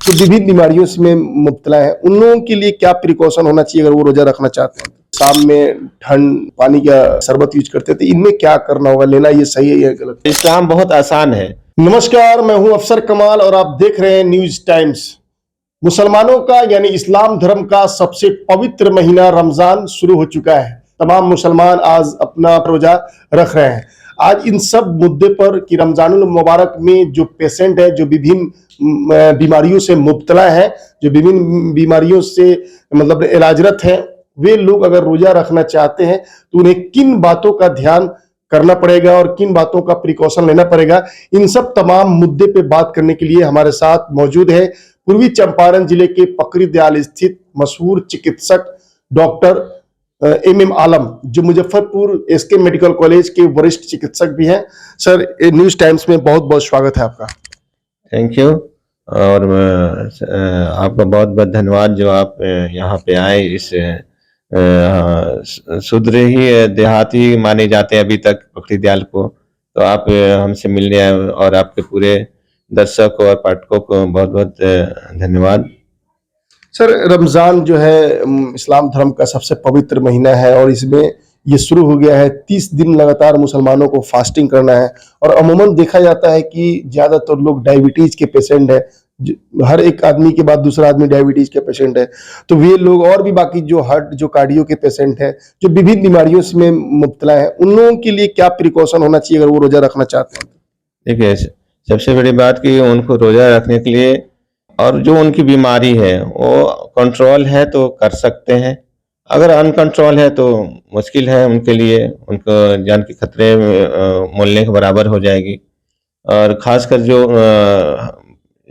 जो विभिन्न बीमारियों में मुब्तला है, उन लोगों के लिए क्या प्रिकॉशन होना चाहिए अगर वो रोजा रखना चाहते हैं? शाम में ठंड पानी का शरबत यूज करते थे, इनमें क्या करना होगा, लेना ये सही है या गलत? इस्लाम बहुत आसान है। नमस्कार, मैं हूं अफसर कमाल और आप देख रहे हैं न्यूज टाइम्स। मुसलमानों का यानी इस्लाम धर्म का सबसे पवित्र महीना रमजान शुरू हो चुका है। तमाम मुसलमान आज अपना रोजा रख रहे हैं। आज इन सब मुद्दे पर कि रमजानुल मुबारक में जो पेशेंट है, जो विभिन्न बीमारियों से मुब्तला है, जो विभिन्न बीमारियों से मतलब इलाजरत है, वे लोग अगर रोजा रखना चाहते हैं तो उन्हें किन बातों का ध्यान करना पड़ेगा और किन बातों का प्रिकॉशन लेना पड़ेगा, इन सब तमाम मुद्दे पे बात करने के लिए हमारे साथ मौजूद है पूर्वी चंपारण जिले के पकड़ी दयाल स्थित मशहूर चिकित्सक डॉक्टर एम आलम, जो मुजफ्फरपुर एसके मेडिकल कॉलेज के वरिष्ठ चिकित्सक भी हैं। सर, न्यूज टाइम्स में बहुत बहुत स्वागत है आपका। Thank you. और आपका बहुत बहुत धन्यवाद जो आप यहाँ पे आए। इस शूद्र ही देहाती माने जाते हैं अभी तक पकड़ी दयाल को, तो आप हमसे मिलने आए और आपके पूरे दर्शक और पाठकों को बहुत बहुत धन्यवाद। सर, रमजान जो है इस्लाम धर्म का सबसे पवित्र महीना है और इसमें ये शुरू हो गया है। 30 दिन लगातार मुसलमानों को फास्टिंग करना है और अमूमन देखा जाता है कि ज्यादातर लोग डायबिटीज के पेशेंट है। हर एक आदमी के बाद दूसरा आदमी डायबिटीज के पेशेंट है, तो वे लोग और भी बाकी जो हार्ट जो कार्डियो के पेशेंट है, जो विभिन्न बीमारियों में मुब्तला है, उन लोगों के लिए क्या प्रिकॉशन होना चाहिए अगर वो रोजा रखना चाहते हैं? देखिए, सबसे बड़ी बात कि उनको रोजा रखने के लिए और जो उनकी बीमारी है वो कंट्रोल है तो कर सकते हैं, अगर अनकंट्रोल है तो मुश्किल है उनके लिए, उनको जान के खतरे मोलने के बराबर हो जाएगी। और खासकर जो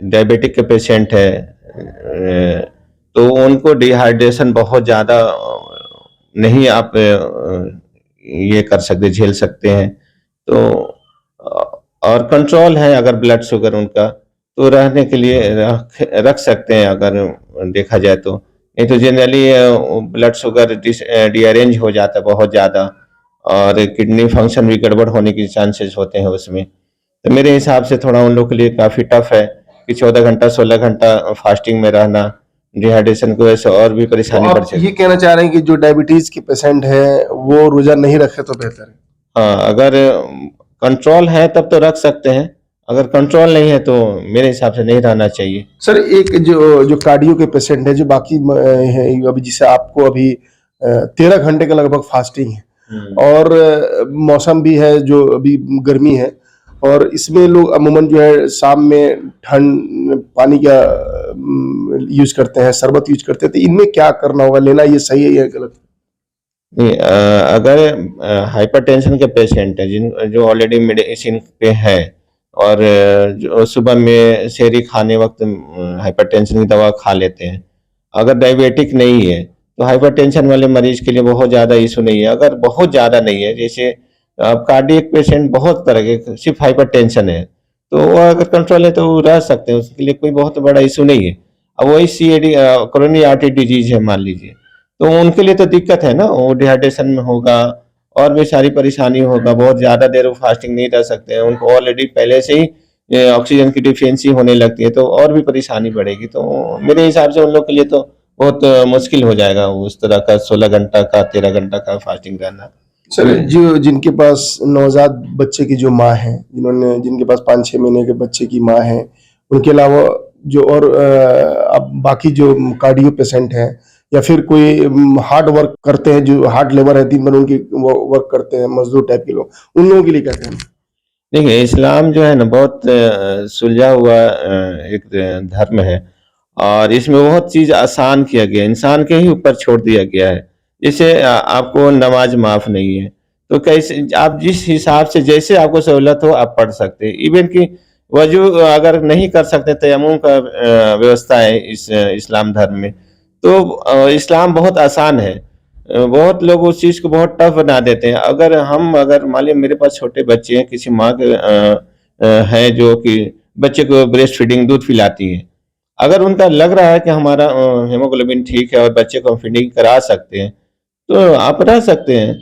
डायबिटिक के पेशेंट है तो उनको डिहाइड्रेशन बहुत ज़्यादा नहीं आप ये कर सकते, झेल सकते हैं। तो और कंट्रोल है अगर ब्लड शुगर उनका, तो रहने के लिए रख सकते हैं अगर देखा जाए तो। नहीं तो जनरली ब्लड शुगर डिअरेंज हो जाता है बहुत ज़्यादा और किडनी फंक्शन भी गड़बड़ होने के चांसेस होते हैं उसमें। तो मेरे हिसाब से थोड़ा उन लोग के लिए काफ़ी टफ है कि 14 घंटा 16 घंटा फास्टिंग में रहना, डिहाइड्रेशन की वजह से और भी परेशानी बढ़ तो सकती ये कहना चाह रहे हैं कि जो डायबिटीज के पेशेंट है वो रोजा नहीं रखे तो बेहतर है? हाँ, अगर कंट्रोल है तब तो रख सकते हैं, अगर कंट्रोल नहीं है तो मेरे हिसाब से नहीं रहना चाहिए। सर, एक जो कार्डियो के पेशेंट है, जो बाकी है, अभी जिसे आपको अभी 13 घंटे का लगभग फास्टिंग है और मौसम भी है जो अभी गर्मी है और इसमें लोग अमूमन जो है शाम में ठंड पानी का यूज करते हैं, शरबत यूज करते हैं, तो इनमें क्या करना होगा, लेना ये सही है या गलत? नहीं, अगर हाइपरटेंशन के पेशेंट हैं जिन जो ऑलरेडी मेडिसिन पे है और जो सुबह में सेहरी खाने वक्त हाइपरटेंशन की दवा खा लेते हैं, अगर डायबिटिक नहीं है तो हाइपरटेंशन वाले मरीज के लिए बहुत ज़्यादा इशू नहीं है। अगर बहुत ज़्यादा नहीं है, जैसे अब कार्डियक पेशेंट बहुत तरह के सिर्फ हाइपरटेंशन है, तो वो अगर कंट्रोल है तो वो रह सकते हैं, उसके लिए कोई बहुत बड़ा इशू नहीं है। अब वही CAD कोरोनरी आर्टरी डिजीज है मान लीजिए, तो उनके लिए तो दिक्कत है ना, वो डिहाइड्रेशन में होगा और भी सारी परेशानी होगा, बहुत ज़्यादा देर वो फास्टिंग नहीं रह सकते हैं, उनको ऑलरेडी पहले से ही ऑक्सीजन की डिफिशियंसी होने लगती है तो और भी परेशानी बढ़ेगी। तो मेरे हिसाब से उन लोग के लिए तो बहुत मुश्किल हो जाएगा उस तरह का 16 घंटा का 13 घंटा का फास्टिंग रहना। सर, जो जिनके पास नवजात बच्चे की जो माँ है, जिनके पास 5-6 महीने के बच्चे की माँ है, उनके अलावा जो और अब बाकी जो कार्डियो पेशेंट है या फिर कोई हार्ड वर्क करते हैं, जो हार्ड लेबर है, दिन भर उनकी वो वर्क करते हैं, मजदूर टाइप के लोग, उन लोगों के लिए क्या कहना? देखिए, इस्लाम जो है ना बहुत सुलझा हुआ एक धर्म है और इसमें बहुत चीज़ आसान किया गया है, इंसान के ही ऊपर छोड़ दिया गया है। जैसे आपको नमाज माफ़ नहीं है, तो कैसे आप जिस हिसाब से जैसे आपको सहूलत हो आप पढ़ सकते हैं। इवन कि वज़ू अगर नहीं कर सकते, तयम्मुम का व्यवस्था है इस इस्लाम धर्म में। तो इस्लाम बहुत आसान है। बहुत लोग उस चीज़ को बहुत टफ बना देते हैं। अगर मान लीजिए मेरे पास छोटे बच्चे हैं, किसी माँ के हैं जो कि बच्चे को ब्रेस्ट फीडिंग दूध पिलाती है। अगर उनका लग रहा है कि हमारा हीमोग्लोबिन ठीक है और बच्चे को हम फीडिंग करा सकते हैं, तो आप रह सकते हैं।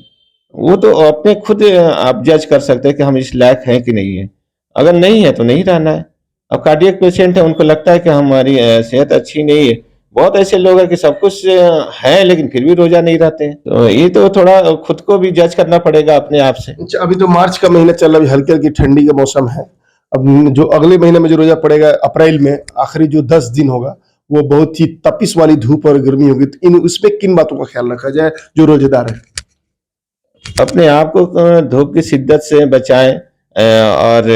वो तो अपने खुद आप जज कर सकते हैं कि हम इस लायक हैं कि नहीं है। अगर नहीं है तो नहीं रहना है। अब कार्डियक पेशेंट है, उनको लगता है कि हमारी सेहत अच्छी नहीं है। बहुत ऐसे लोग हैं कि सब कुछ है लेकिन फिर भी रोजा नहीं रहते हैं। तो ये तो थोड़ा खुद को भी जज करना पड़ेगा अपने आप से। अच्छा, अभी तो मार्च का महीना चल रहा है, अभी हल्की हल्की ठंडी का मौसम है। अब जो अगले महीने में जो रोजा पड़ेगा अप्रैल में, आखिरी जो 10 दिन होगा वो बहुत ही तपिश वाली धूप और गर्मी होगी, तो इन उसमें किन बातों का ख्याल रखा जाए जो रोजेदार है? अपने आप को धूप की शिद्दत से बचाएं, और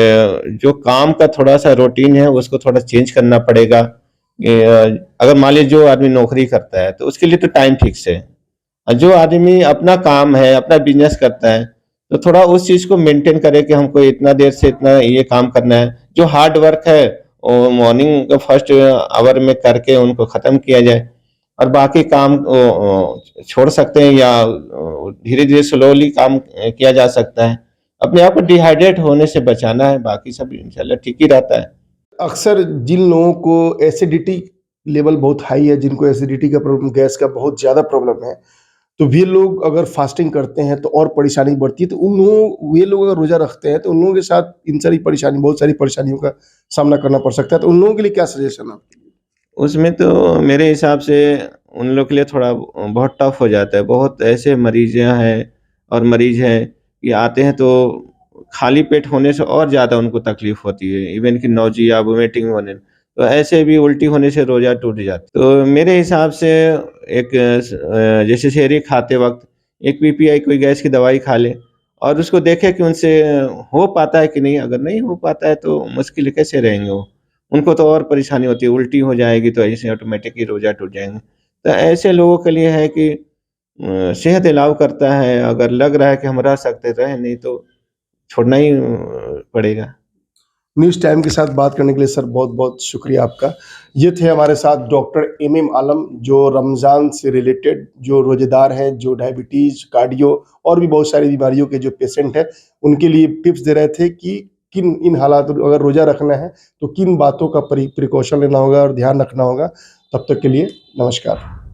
जो काम का थोड़ा सा रूटीन है उसको थोड़ा चेंज करना पड़ेगा। अगर मान लीजिए जो आदमी नौकरी करता है तो उसके लिए तो टाइम फिक्स है, और जो आदमी अपना काम है, अपना बिजनेस करता है, तो थोड़ा उस चीज को मेंटेन करे कि हमको इतना देर से इतना ये काम करना है। जो हार्ड वर्क है वो मॉर्निंग का फर्स्ट आवर में करके उनको खत्म किया जाए, और बाकी काम छोड़ सकते हैं, या धीरे धीरे स्लोली काम किया जा सकता है। अपने आप को डिहाइड्रेट होने से बचाना है, बाकी सब इंशाल्लाह ठीक ही रहता है। अक्सर जिन लोगों को एसिडिटी लेवल बहुत हाई है, जिनको एसिडिटी का प्रॉब्लम, गैस का बहुत ज़्यादा प्रॉब्लम है, तो वे लोग अगर फास्टिंग करते हैं तो और परेशानी बढ़ती है। तो उन लोगों वे लोग अगर रोज़ा रखते हैं तो उन लोगों के साथ इन सारी परेशानी, बहुत सारी परेशानियों का सामना करना पड़ सकता है। तो उन लोगों के लिए क्या सजेशन है आपके? उसमें तो मेरे हिसाब से उन लोग के लिए थोड़ा बहुत टफ हो जाता है। बहुत ऐसे मरीज हैं कि आते हैं तो खाली पेट होने से और ज़्यादा उनको तकलीफ होती है, इवन कि नौजिया, वोमिटिंग होने, तो ऐसे भी उल्टी होने से रोज़ा टूट जाता है। तो मेरे हिसाब से एक जैसे सेहरी खाते वक़्त एक पीपीआई कोई गैस की दवाई खा ले, और उसको देखें कि उनसे हो पाता है कि नहीं। अगर नहीं हो पाता है तो मुश्किल कैसे रहेंगे वो? उनको तो और परेशानी होती है, उल्टी हो जाएगी तो ऐसे ऑटोमेटिक ही रोज़ा टूट जाएँगे। तो ऐसे लोगों के लिए है कि सेहत अलाउ करता है, अगर लग रहा है कि हम रह सकते हैं, रहें, नहीं तो छोड़ना ही पड़ेगा। न्यूज़ टाइम के साथ बात करने के लिए सर बहुत-बहुत शुक्रिया आपका। ये थे हमारे साथ डॉक्टर एमएम आलम, जो रमज़ान से रिलेटेड जो रोज़ेदार हैं, जो डायबिटीज़, कार्डियो और भी बहुत सारी बीमारियों के जो पेशेंट हैं, उनके लिए टिप्स दे रहे थे कि किन इन हालात में अगर रोज़ा रखना है, तो किन बातों का प्रिकॉशन लेना होगा और ध्यान रखना होगा। तब तक के लिए नमस्कार।